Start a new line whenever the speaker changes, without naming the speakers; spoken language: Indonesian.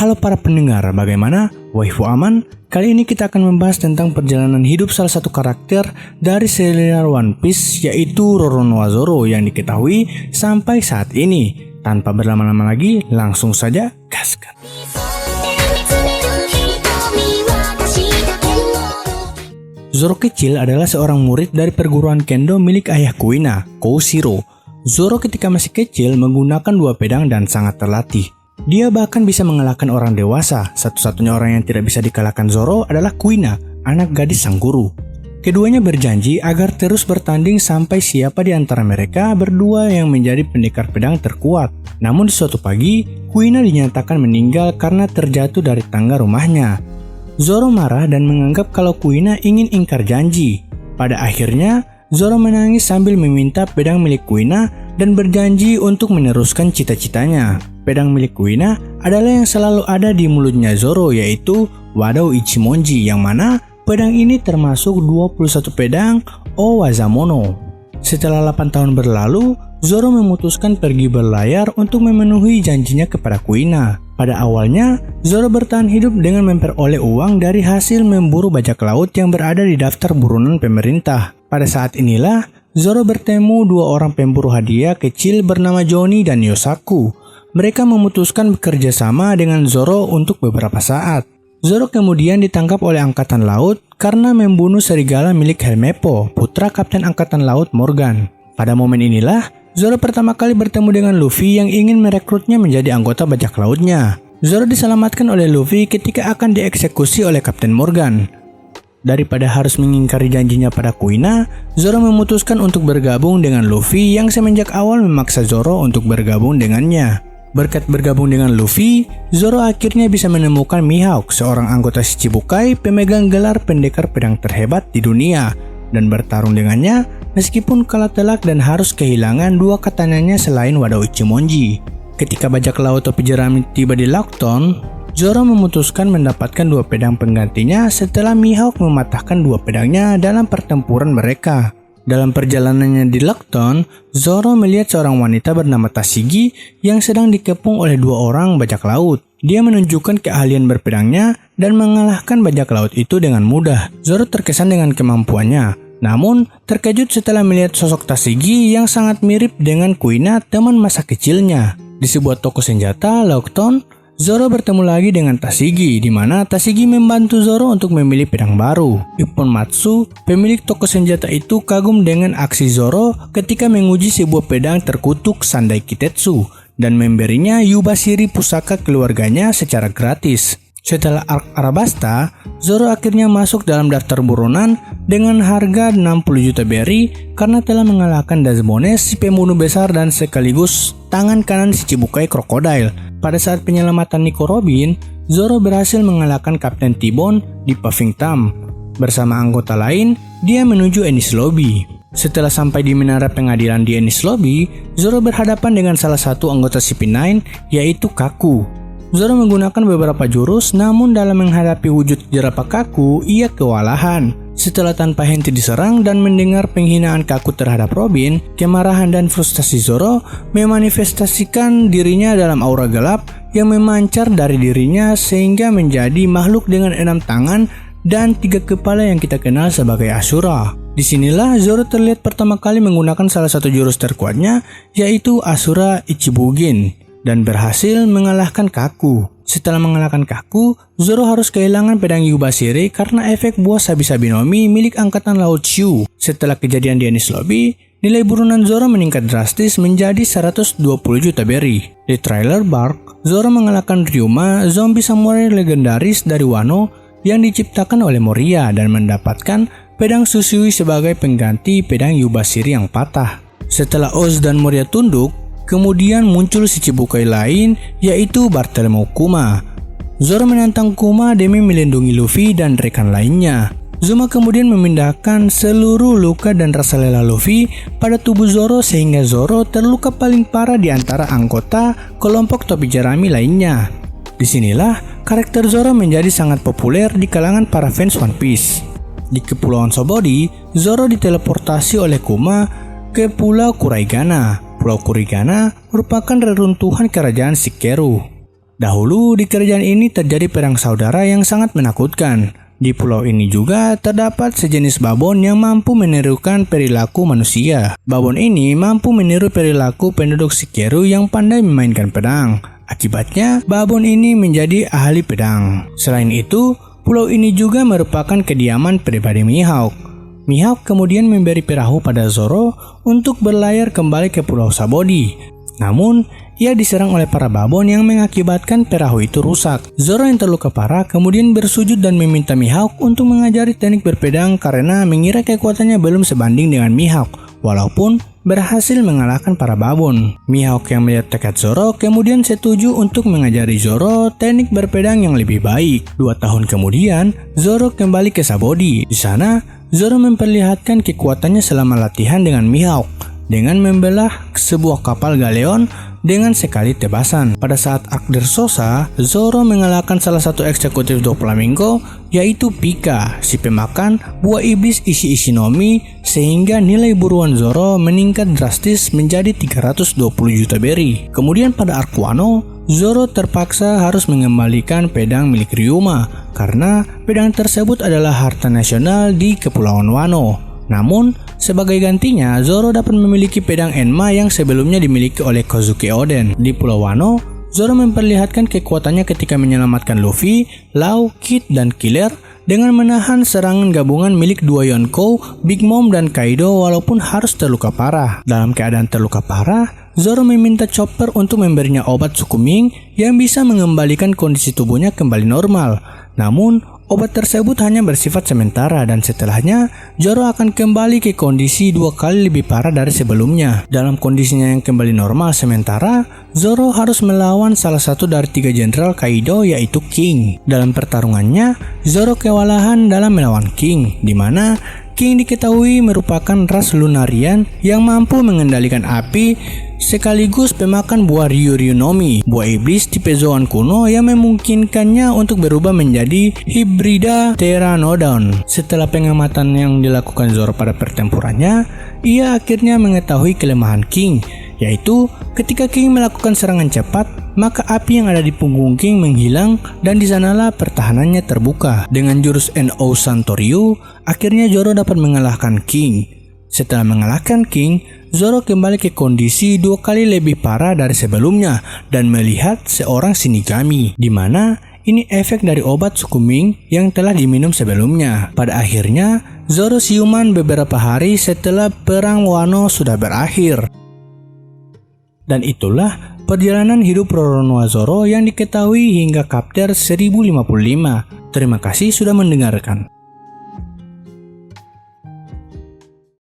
Halo para pendengar, bagaimana? Waifu aman? Kali ini kita akan membahas tentang perjalanan hidup salah satu karakter dari serial One Piece, yaitu Roronoa Zoro yang diketahui sampai saat ini. Tanpa berlama-lama lagi, langsung saja gaskan. Zoro kecil adalah seorang murid dari perguruan kendo milik ayah Kuina, Koshiro. Zoro ketika masih kecil menggunakan 2 pedang dan sangat terlatih. Dia bahkan bisa mengalahkan orang dewasa. Satu-satunya orang yang tidak bisa dikalahkan Zoro adalah Kuina, anak gadis sang guru. Keduanya berjanji agar terus bertanding sampai siapa di antara mereka berdua yang menjadi pendekar pedang terkuat. Namun di suatu pagi, Kuina dinyatakan meninggal karena terjatuh dari tangga rumahnya. Zoro marah dan menganggap kalau Kuina ingin ingkar janji. Pada akhirnya, Zoro menangis sambil meminta pedang milik Kuina dan berjanji untuk meneruskan cita-citanya. Pedang milik Kuina adalah yang selalu ada di mulutnya Zoro, yaitu Wadou Ichimonji, yang mana pedang ini termasuk 21 pedang Owazamono. Setelah 8 tahun berlalu, Zoro memutuskan pergi berlayar untuk memenuhi janjinya kepada Kuina. Pada awalnya, Zoro bertahan hidup dengan memperoleh uang dari hasil memburu bajak laut yang berada di daftar buronan pemerintah. Pada saat inilah, Zoro bertemu 2 orang pemburu hadiah kecil bernama Johnny dan Yosaku. Mereka memutuskan bekerja sama dengan Zoro untuk beberapa saat. Zoro kemudian ditangkap oleh Angkatan Laut karena membunuh serigala milik Helmeppo, putra Kapten Angkatan Laut Morgan. Pada momen inilah, Zoro pertama kali bertemu dengan Luffy yang ingin merekrutnya menjadi anggota bajak lautnya. Zoro diselamatkan oleh Luffy ketika akan dieksekusi oleh Kapten Morgan. Daripada harus mengingkari janjinya pada Kuina, Zoro memutuskan untuk bergabung dengan Luffy yang semenjak awal memaksa Zoro untuk bergabung dengannya. Berkat bergabung dengan Luffy, Zoro akhirnya bisa menemukan Mihawk, seorang anggota Shichibukai pemegang gelar pendekar pedang terhebat di dunia, dan bertarung dengannya meskipun kalah telak dan harus kehilangan 2 katananya selain Wadou Ichimonji. Ketika bajak laut topi jerami tiba di Lockton, Zoro memutuskan mendapatkan 2 pedang penggantinya setelah Mihawk mematahkan 2 pedangnya dalam pertempuran mereka. Dalam perjalanannya di Lockton, Zoro melihat seorang wanita bernama Tashigi yang sedang dikepung oleh 2 orang bajak laut. Dia menunjukkan keahlian berpedangnya dan mengalahkan bajak laut itu dengan mudah. Zoro terkesan dengan kemampuannya, namun terkejut setelah melihat sosok Tashigi yang sangat mirip dengan Kuina, teman masa kecilnya. Di sebuah toko senjata Lockton, Zoro bertemu lagi dengan Tashigi, di mana Tashigi membantu Zoro untuk memilih pedang baru. Ippon Matsu, pemilik toko senjata itu kagum dengan aksi Zoro ketika menguji sebuah pedang terkutuk Sandai Kitetsu dan memberinya Yubashiri pusaka keluarganya secara gratis. Setelah Arc Arabasta, Zoro akhirnya masuk dalam daftar buronan dengan harga 60 juta berry karena telah mengalahkan Dazmone, si pembunuh besar dan sekaligus tangan kanan Shichibukai Crocodile. Pada saat penyelamatan Nico Robin, Zoro berhasil mengalahkan Kapten T-Bone di Puffing Tom. Bersama anggota lain, dia menuju Enies Lobby. Setelah sampai di menara pengadilan di Enies Lobby, Zoro berhadapan dengan salah satu anggota CP9, yaitu Kaku. Zoro menggunakan beberapa jurus, namun dalam menghadapi wujud jerapah Kaku, ia kewalahan. Setelah tanpa henti diserang dan mendengar penghinaan Kaku terhadap Robin, kemarahan dan frustasi Zoro memanifestasikan dirinya dalam aura gelap yang memancar dari dirinya sehingga menjadi makhluk dengan 6 tangan dan 3 kepala yang kita kenal sebagai Asura. Disinilah Zoro terlihat pertama kali menggunakan salah satu jurus terkuatnya, yaitu Asura Ichibugin, dan berhasil mengalahkan Kaku. Setelah mengalahkan Kaku, Zoro harus kehilangan pedang Yubashiri karena efek buah sabi-sabi Nomi milik Angkatan Laut Shu. Setelah kejadian di Enies Lobby, nilai buronan Zoro meningkat drastis menjadi 120 juta berry. Di Trailer Bark, Zoro mengalahkan Ryuma, zombie samurai legendaris dari Wano yang diciptakan oleh Moria, dan mendapatkan pedang Susui sebagai pengganti pedang Yubashiri yang patah. Setelah Oz dan Moria tunduk, kemudian muncul Shichibukai lain, yaitu Bartholomew Kuma. Zoro menantang Kuma demi melindungi Luffy dan rekan lainnya. Zuma kemudian memindahkan seluruh luka dan rasa lelah Luffy pada tubuh Zoro sehingga Zoro terluka paling parah di antara anggota kelompok topi jerami lainnya. Disinilah karakter Zoro menjadi sangat populer di kalangan para fans One Piece. Di Kepulauan Sobori, Zoro diteleportasi oleh Kuma ke Pulau Kuraigana. Pulau Kurigana merupakan reruntuhan kerajaan Shikeru. Dahulu di kerajaan ini terjadi perang saudara yang sangat menakutkan. Di pulau ini juga terdapat sejenis babon yang mampu menirukan perilaku manusia. Babon ini mampu meniru perilaku penduduk Shikiru yang pandai memainkan pedang. Akibatnya, babon ini menjadi ahli pedang. Selain itu, pulau ini juga merupakan kediaman pribadi Mihawk. Mihawk kemudian memberi perahu pada Zoro untuk berlayar kembali ke Pulau Sabaody. Namun, ia diserang oleh para babon yang mengakibatkan perahu itu rusak. Zoro yang terluka parah kemudian bersujud dan meminta Mihawk untuk mengajari teknik berpedang karena mengira kekuatannya belum sebanding dengan Mihawk, walaupun berhasil mengalahkan para babon. Mihawk yang melihat tekad Zoro kemudian setuju untuk mengajari Zoro teknik berpedang yang lebih baik. 2 tahun kemudian, Zoro kembali ke Sabaody. Di sana, Zoro memperlihatkan kekuatannya selama latihan dengan Mihawk dengan membelah sebuah kapal galeon dengan sekali tebasan. Pada saat arc Dressrosa, Zoro mengalahkan salah satu eksekutif Doflamingo, yaitu Pika, si pemakan buah iblis isi Ishinomi, sehingga nilai buruan Zoro meningkat drastis menjadi 320 juta berry. Kemudian pada arc Wano, Zoro terpaksa harus mengembalikan pedang milik Ryuma karena pedang tersebut adalah harta nasional di Kepulauan Wano. Namun, sebagai gantinya, Zoro dapat memiliki pedang Enma yang sebelumnya dimiliki oleh Kozuki Oden. Di Pulau Wano, Zoro memperlihatkan kekuatannya ketika menyelamatkan Luffy, Law, Kid, dan Killer dengan menahan serangan gabungan milik dua Yonkou, Big Mom, dan Kaido walaupun harus terluka parah. Dalam keadaan terluka parah, Zoro meminta Chopper untuk memberinya obat Sukuming yang bisa mengembalikan kondisi tubuhnya kembali normal. Namun, obat tersebut hanya bersifat sementara dan setelahnya Zoro akan kembali ke kondisi 2 kali lebih parah dari sebelumnya. Dalam kondisinya yang kembali normal sementara, Zoro harus melawan salah satu dari 3 jenderal Kaido yaitu King. Dalam pertarungannya, Zoro kewalahan dalam melawan King, di mana King diketahui merupakan ras Lunarian yang mampu mengendalikan api sekaligus pemakan buah Ryuryunomi, buah iblis tipe Zoan kuno yang memungkinkannya untuk berubah menjadi hibrida Pteranodon. Setelah pengamatan yang dilakukan Zoro pada pertempurannya, ia akhirnya mengetahui kelemahan King, yaitu ketika King melakukan serangan cepat, maka api yang ada di punggung King menghilang dan di sanalah pertahanannya terbuka. Dengan jurus NO Santoryu, akhirnya Zoro dapat mengalahkan King. Setelah mengalahkan King, Zoro kembali ke kondisi 2 kali lebih parah dari sebelumnya dan melihat seorang Shinigami, di mana ini efek dari obat Sukuming yang telah diminum sebelumnya. Pada akhirnya, Zoro siuman beberapa hari setelah perang Wano sudah berakhir. Dan itulah perjalanan hidup Roronoa Zoro yang diketahui hingga chapter 1055. Terima kasih sudah mendengarkan.